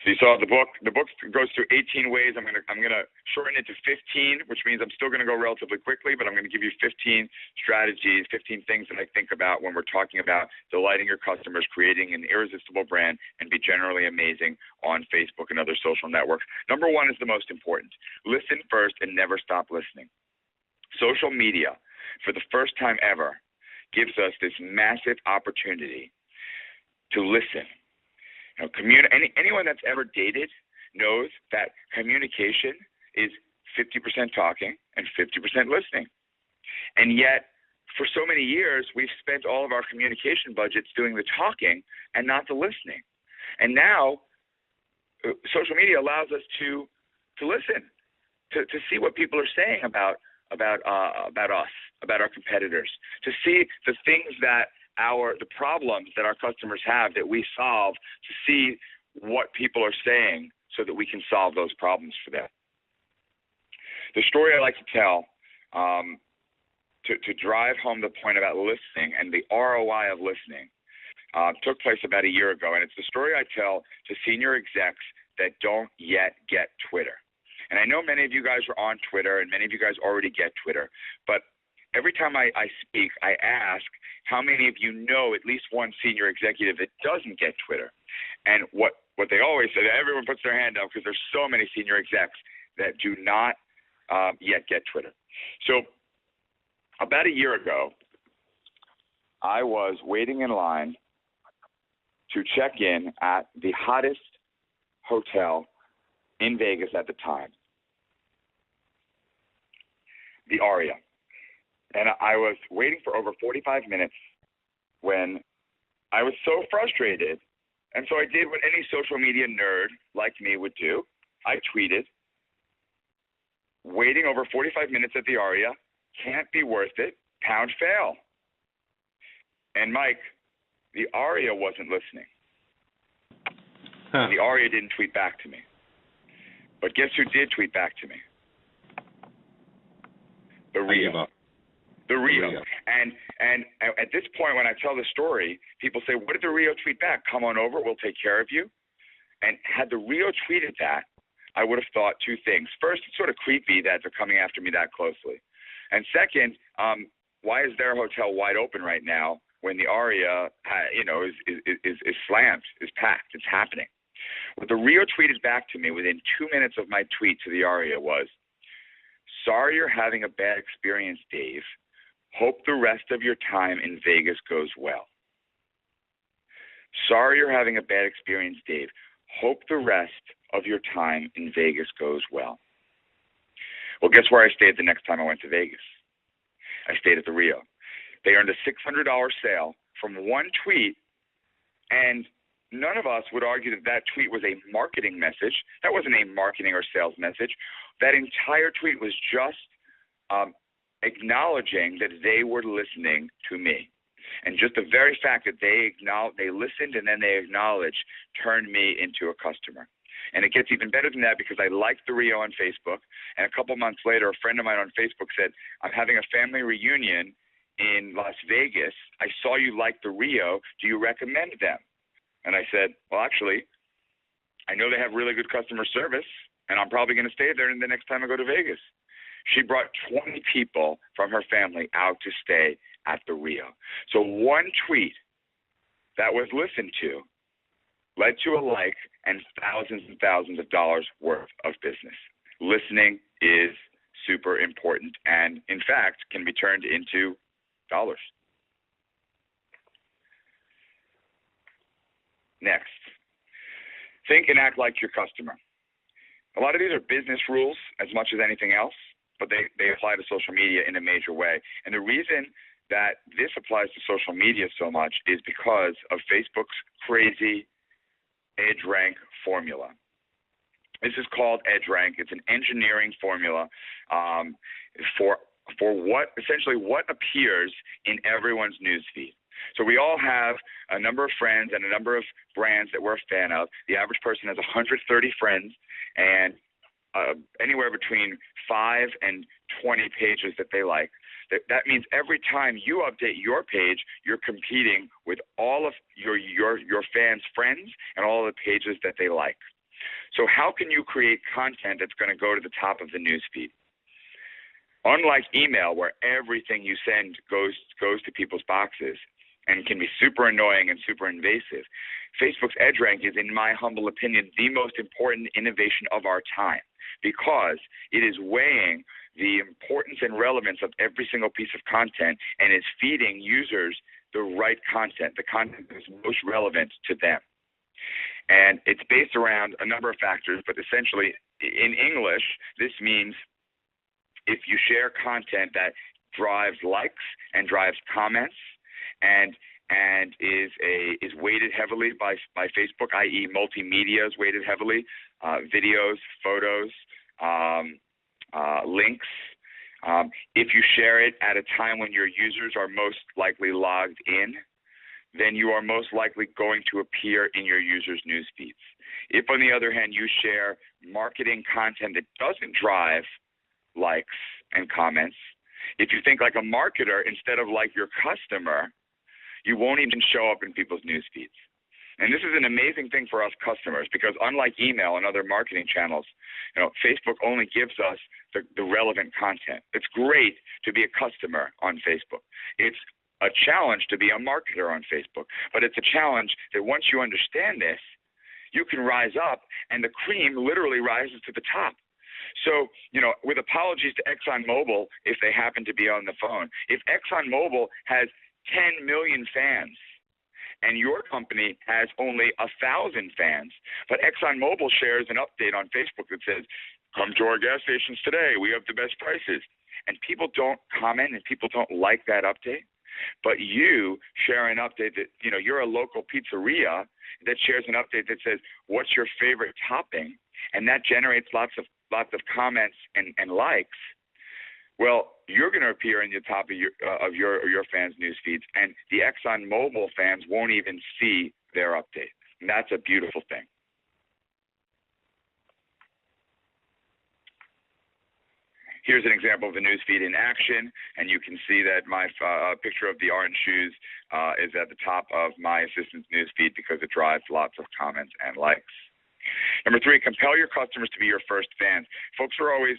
So you saw the book. The book goes through 18 ways. I'm gonna shorten it to 15, which means I'm still gonna go relatively quickly, but I'm gonna give you 15 strategies, 15 things that I think about when we're talking about delighting your customers, creating an irresistible brand, and be generally amazing on Facebook and other social networks. Number one is the most important. Listen first and never stop listening. Social media, for the first time ever, gives us this massive opportunity to listen. Anyone that's ever dated knows that communication is 50% talking and 50% listening. And yet, for so many years, we've spent all of our communication budgets doing the talking and not the listening. And now, social media allows us to listen, to see what people are saying about us, about our competitors, to see the things that the problems that our customers have that we solve, to see what people are saying so that we can solve those problems for them. The story I like to tell to drive home the point about listening and the ROI of listening took place about a year ago, and it's the story I tell to senior execs that don't yet get Twitter. And I know many of you guys are on Twitter, and many of you guys already get Twitter, but every time I speak, I ask how many of you know at least one senior executive that doesn't get Twitter. And what they always say, everyone puts their hand up because there's so many senior execs that do not yet get Twitter. So about a year ago, I was waiting in line to check in at the hottest hotel in Vegas at the time, the Aria. And I was waiting for over 45 minutes when I was so frustrated. And so I did what any social media nerd like me would do. I tweeted, waiting over 45 minutes at the Aria, can't be worth it, pound fail. And Mike, the Aria wasn't listening. The Aria didn't tweet back to me. But guess who did tweet back to me? The Rio. The Rio. And at this point, when I tell the story, people say, what did the Rio tweet back? Come on over, we'll take care of you. And had the Rio tweeted that, I would have thought two things. First, it's sort of creepy that they're coming after me that closely. And second, why is their hotel wide open right now when the Aria, is slammed, is packed, it's happening? What the Rio tweeted back to me within 2 minutes of my tweet to the Aria was, sorry you're having a bad experience, Dave. Hope the rest of your time in Vegas goes well. Sorry you're having a bad experience, Dave. Hope the rest of your time in Vegas goes well. Well, guess where I stayed the next time I went to Vegas? I stayed at the Rio. They earned a $600 sale from one tweet, and none of us would argue that that tweet was a marketing message. That wasn't a marketing or sales message. That entire tweet was just acknowledging that they were listening to me. And just the very fact that they listened and then they acknowledged turned me into a customer. And it gets even better than that because I liked the Rio on Facebook. And a couple months later, a friend of mine on Facebook said, I'm having a family reunion in Las Vegas. I saw you like the Rio. Do you recommend them? And I said, well, actually, I know they have really good customer service, and I'm probably going to stay there the next time I go to Vegas. She brought 20 people from her family out to stay at the Rio. So one tweet that was listened to led to a like and thousands of dollars worth of business. Listening is super important and, in fact, can be turned into dollars. Next, think and act like your customer. A lot of these are business rules as much as anything else, but they apply to social media in a major way. And the reason that this applies to social media so much is because of Facebook's crazy EdgeRank formula. This is called EdgeRank. It's an engineering formula for what appears in everyone's newsfeed. So we all have a number of friends and a number of brands that we're a fan of. The average person has 130 friends and anywhere between 5 and 20 pages that they like. That means every time you update your page, you're competing with all of your fans' friends and all of the pages that they like. So how can you create content that's going to go to the top of the newsfeed? Unlike email, where everything you send goes to people's boxes and can be super annoying and super invasive, Facebook's EdgeRank is, in my humble opinion, the most important innovation of our time, because it is weighing the importance and relevance of every single piece of content and is feeding users the right content, the content that is most relevant to them. And it's based around a number of factors, but essentially in English, this means if you share content that drives likes and drives comments and is weighted heavily by Facebook, i.e. multimedia is weighted heavily, videos, photos, links. If you share it at a time when your users are most likely logged in, then you are most likely going to appear in your users' news feeds. If, on the other hand, you share marketing content that doesn't drive likes and comments, if you think like a marketer instead of like your customer, you won't even show up in people's news feeds. And this is an amazing thing for us customers, because unlike email and other marketing channels, Facebook only gives us the relevant content. It's great to be a customer on Facebook. It's a challenge to be a marketer on Facebook, but it's a challenge that once you understand this, you can rise up and the cream literally rises to the top. So, with apologies to ExxonMobil if they happen to be on the phone, if ExxonMobil has 10 million fans and your company has only 1,000 fans, but ExxonMobil shares an update on Facebook that says, come to our gas stations today, we have the best prices, and people don't comment and people don't like that update, but you share an update that, you're a local pizzeria that shares an update that says, what's your favorite topping? And that generates lots of comments and likes. Well, you're going to appear in the top of your fans' news feeds, and the ExxonMobil fans won't even see their update. And that's a beautiful thing. Here's an example of the newsfeed in action, and you can see that my picture of the orange shoes is at the top of my assistant's newsfeed because it drives lots of comments and likes. Number 3, compel your customers to be your first fans. Folks are always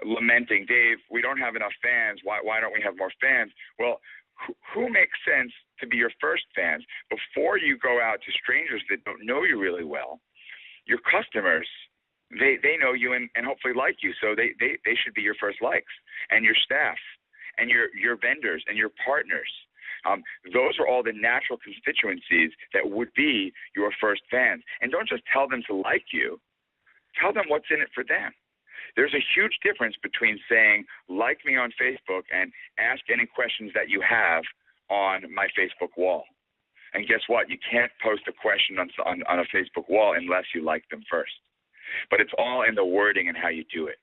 lamenting, Dave, we don't have enough fans. Why don't we have more fans? Well, who makes sense to be your first fans? Before you go out to strangers that don't know you really well, your customers, they know you and hopefully like you, so they should be your first likes, and your staff and your vendors and your partners. Those are all the natural constituencies that would be your first fans. And don't just tell them to like you. Tell them what's in it for them. There's a huge difference between saying, like me on Facebook and ask any questions that you have on my Facebook wall. And guess what? You can't post a question on a Facebook wall unless you like them first. But it's all in the wording and how you do it.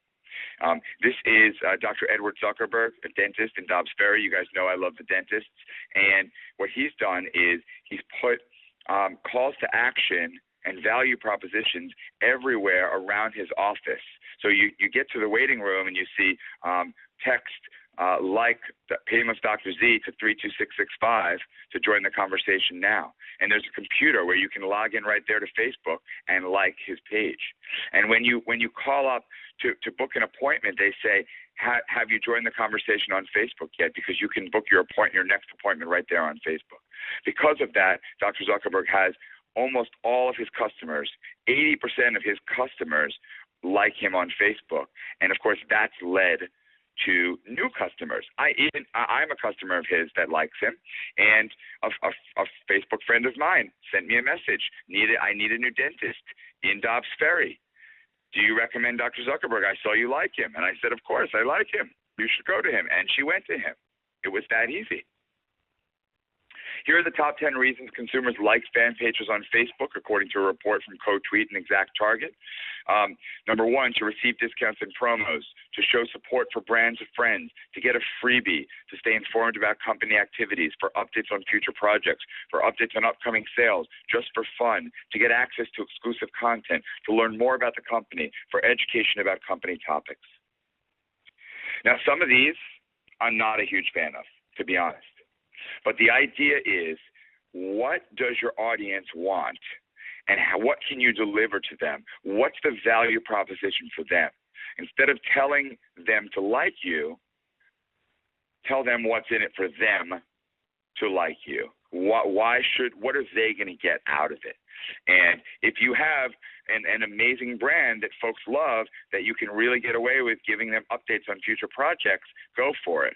This is Dr. Edward Zuckerberg, a dentist in Dobbs Ferry. You guys know I love the dentists. And what he's done is he's put calls to action and value propositions everywhere around his office. So you get to the waiting room and you see text like Painless Dr. Z to 32665 to join the conversation now. And there's a computer where you can log in right there to Facebook and like his page. And when you call up to book an appointment, they say, have you joined the conversation on Facebook yet? Because you can book your next appointment right there on Facebook. Because of that, Dr. Zuckerberg has almost all of his customers, 80% of his customers like him on Facebook. And of course, that's led to new customers. I'm a customer of his that likes him, and a Facebook friend of mine sent me a message. I need a new dentist in Dobbs Ferry. Do you recommend Dr. Zuckerberg? I saw you like him. And I said, of course, I like him. You should go to him. And she went to him. It was that easy. Here are the top 10 reasons consumers like fan pages on Facebook, according to a report from CoTweet and ExactTarget. Number 1, to receive discounts and promos, to show support for brands of friends, to get a freebie, to stay informed about company activities, for updates on future projects, for updates on upcoming sales, just for fun, to get access to exclusive content, to learn more about the company, for education about company topics. Now, some of these I'm not a huge fan of, to be honest. But the idea is, what does your audience want? and what can you deliver to them? What's the value proposition for them? Instead of telling them to like you, tell them what's in it for them to like you. What are they going to get out of it? And if you have an amazing brand that folks love, that you can really get away with giving them updates on future projects, go for it.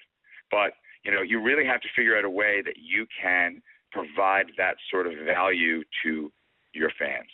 But, you really have to figure out a way that you can provide that sort of value to your fans.